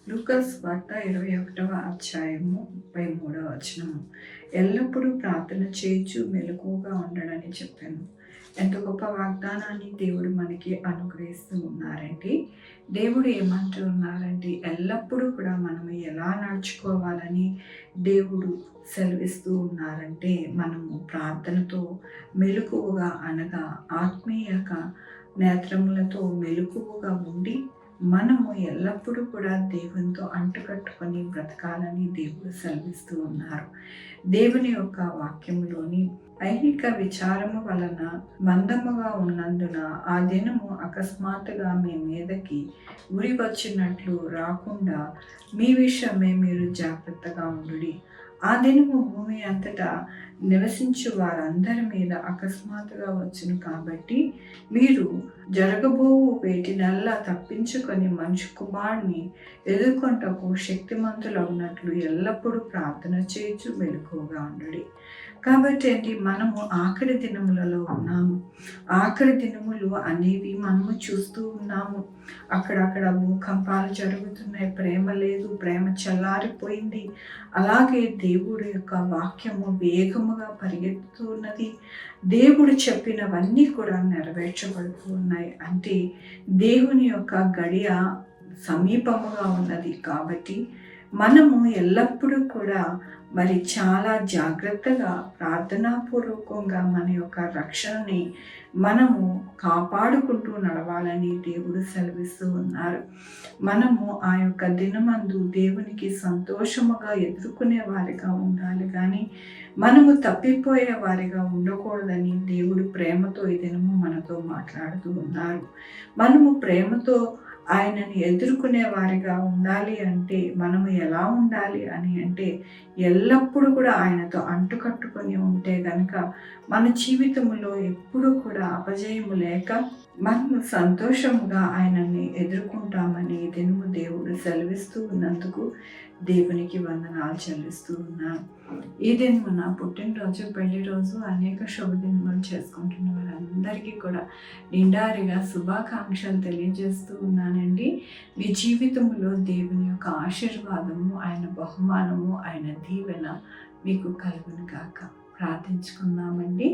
లూకాసు వార్త 21వ అధ్యాయము 33వ వచనము. ఎల్లప్పుడూ ప్రార్థన చేయుచు మెలకువగా ఉండడని చెప్పాను. ఎంత గొప్ప వాగ్దానాన్ని దేవుడు మనకి అనుగ్రహిస్తూ ఉన్నారండి. దేవుడు ఏమంటూ ఉన్నారంటే ఎల్లప్పుడూ కూడా మనం ఎలా నడుచుకోవాలని దేవుడు సెలవిస్తూ ఉన్నారంటే మనము ప్రార్థనతో మెలకువగా అనగా ఆత్మీయక నేత్రములతో మెలకువగా ఉండి మనము ఎల్లప్పుడూ కూడా దేవునితో అంటుకట్టుకొని బ్రతకాలని దేవుడు సెలవిస్తూ ఉన్నారు. దేవుని యొక్క వాక్యములోని ఐహిక విచారము వలన మందముగా ఉన్నందున ఆ దినము అకస్మాత్తుగా మీ మీదకి ఉరి వచ్చినట్లు రాకుండా మీ విషయమే మీరు జాగ్రత్తగా ఉండుడి. ఆ దినము భూమి అంతటా నివసించు వారందరి మీద అకస్మాత్తుగా వచ్చును కాబట్టి మీరు జరగబోవు వేటినల్లా తప్పించుకొని మనిషి కుమారుని ఎదుర్కొంటకు శక్తిమంతులవునట్లు ఎల్లప్పుడూ ప్రార్థన చేయుచు మెలకువగా ఉండుడి. కాబట్టి ఏంటి, మనము ఆఖరి దినములలో ఉన్నాము. ఆఖరి దినములు అనేవి మనము చూస్తూ ఉన్నాము. అక్కడక్కడ భూకంపాలు జరుగుతున్నాయి, ప్రేమ లేదు, ప్రేమ చల్లారిపోయింది. అలాగే దేవుడి యొక్క వాక్యము వేగముగా పరిగెత్తుతూ ఉన్నది. దేవుడు చెప్పినవన్నీ కూడా నెరవేర్చబడుతూ ఉన్నాయి. అంటే దేవుని యొక్క గడియ సమీపముగా ఉన్నది. కాబట్టి మనము ఎల్లప్పుడూ కూడా చాలా జాగ్రత్తగా ప్రార్థనాపూర్వకంగా మన యొక్క రక్షణని మనము కాపాడుకుంటూ నడవాలని దేవుడు సెలవిస్తూ ఉన్నారు. మనము ఆ యొక్క దినమందు దేవునికి సంతోషముగా ఎదుర్కొనే వారిగా ఉండాలి, కానీ మనము తప్పిపోయే వారిగా ఉండకూడదని దేవుడు ప్రేమతో ఈ దినము మనతో మాట్లాడుతూ ఉన్నారు. మనము ప్రేమతో ఆయనని ఎదుర్కొనే వారిగా ఉండాలి అంటే మనము ఎలా ఉండాలి అని అంటే ఎల్లప్పుడూ కూడా ఆయనతో అంటుకట్టుకొని ఉంటే గనక మన జీవితంలో ఎప్పుడూ కూడా అపజయము లేక మనము సంతోషముగా ఆయనని ఎదుర్కొంటామని దినము దేవుడు సెలవిస్తూ ఉన్నందుకు దేవునికి వందనాలు చెల్లిస్తూ ఉన్నాను. ఈ దినము నా పుట్టినరోజు, పెళ్లి రోజు, అనేక శుభదినములు చేసుకుంటున్న వారందరికీ కూడా నిండారిగా శుభాకాంక్షలు తెలియజేస్తూ ఉన్నానండి. మీ జీవితంలో దేవుని యొక్క ఆశీర్వాదము, ఆయన బహుమానము, ఆయన దీవెన మీకు కలుగును గాక. ప్రార్థించుకుందామండి.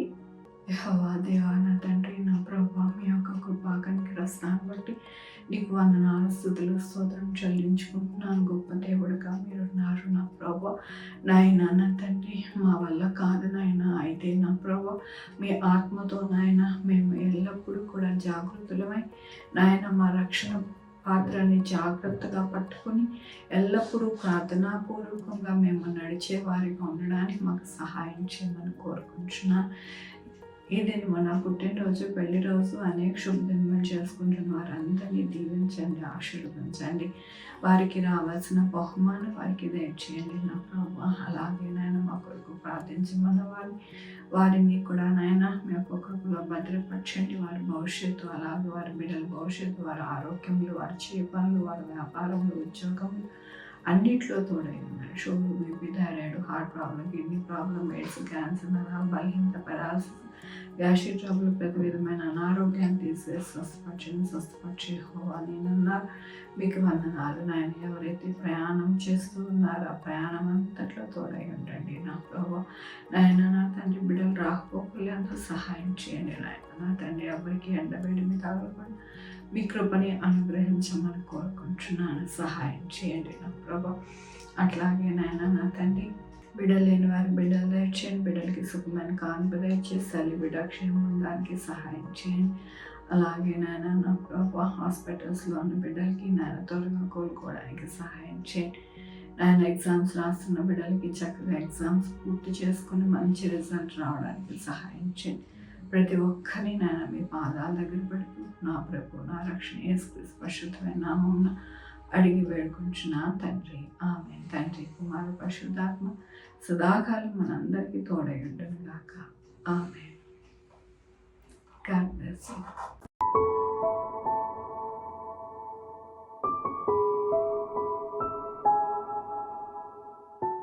యెహోవా దేవా, నా తండ్రి, నా ప్రభువా, మీ యొక్క కృపా కనికరాన్ని బట్టి నీకు వందనాలు, స్తుతులు, స్తోత్రం చెల్లించుకుంటున్నాను. గొప్ప దేవుడుగా మీరున్నారు నా ప్రభువా. నాయన, నా తండ్రి, మా వల్ల కాదు నాయన, అయితే నా ప్రభువా మీ ఆత్మతో నాయన మేము ఎల్లప్పుడూ కూడా జాగృతులమై నాయన మా రక్షణ పాత్రని జాగ్రత్తగా పట్టుకుని ఎల్లప్పుడూ ప్రార్థనాపూర్వకంగా మేము నడిచే వారిగా ఉండడానికి మాకు సహాయం చేయమని కోరుకుంటున్నాను. ఈ దినము నా పుట్టినరోజు, పెళ్లి రోజు, అనేక శుభదినములు చేసుకుంటున్న వారందరినీ దీవించండి, ఆశీర్వదించండి. వారికి రావాల్సిన బహుమానం వారికి దయచేయండి నా ప్రభువా. అలాగే నాయన మా కొరకు ప్రార్థించమన్న వారిని కూడా నాయన మీ యొక్క కృపలో భద్రపరచండి. వారి భవిష్యత్తు, అలాగే వారి బిడ్డల భవిష్యత్తు, వారి ఆరోగ్యములు, వారి చేపలు, వారి వ్యాపారములు, ఉద్యోగములు అన్నిట్లో తోడై ఉన్నారు. Sugar, BP, thyroid, heart problem, kidney problem, AIDS, cancer, బలహీనత, పెరాలసిస్, గ్యాస్ట్రిక్ ట్రబుల్, ప్రతి విధమైన అనారోగ్యాన్ని తీసేసి స్వస్థపరిచే యెహోవా నేనన్నారు. మీకు వందనాలు నాయన. ఎవరైతే ప్రయాణం చేస్తూ ఉన్నారో ఆ ప్రయాణం అంతట్లో తోడై ఉండండి నా ప్రభువా. నాయన, నా తండ్రి, బిడ్డలు రాకపోకలే అంత సహాయం చేయండి నాయన. నా తండ్రి, ఎవరికి ఎండబెడి మీ తగలకుండా మీ కృపని అనుగ్రహించమని కోరుకుంటున్నాను. సహాయం చేయండి నా ప్రభా. అట్లాగే నాయన, నా తండ్రి, బిడ్డలు లేని వారి బిడ్డలు దయచేయండి. బిడ్డలకి సుఖమైన కాన్పు దయచేసి తల్లి బిడ్డ క్షేమం ఉండడానికి సహాయం చేయండి. అలాగే నాయన, నా ప్రభా, హాస్పిటల్స్లో ఉన్న బిడ్డలకి నాయన త్వరగా కోలుకోవడానికి సహాయం చేయండి. నాయన, ఎగ్జామ్స్ రాస్తున్న బిడ్డలకి చక్కగా ఎగ్జామ్స్ పూర్తి చేసుకుని మంచి రిజల్ట్ రావడానికి సహాయం చేయండి. ప్రతి ఒక్కరిని నాయన మీ పాదాల దగ్గర పెడుతూ నా ప్రభు, నా రక్షణ యేసుక్రీస్తు పరిశుద్ధమైన నామమున అడిగి వేడుకుంటున్నా తండ్రి, ఆమేన్. తండ్రి, కుమార, పరిశుద్ధాత్మ సదాకాలం మనందరికీ తోడై ఉండును గాక. ఆమేన్. God bless you.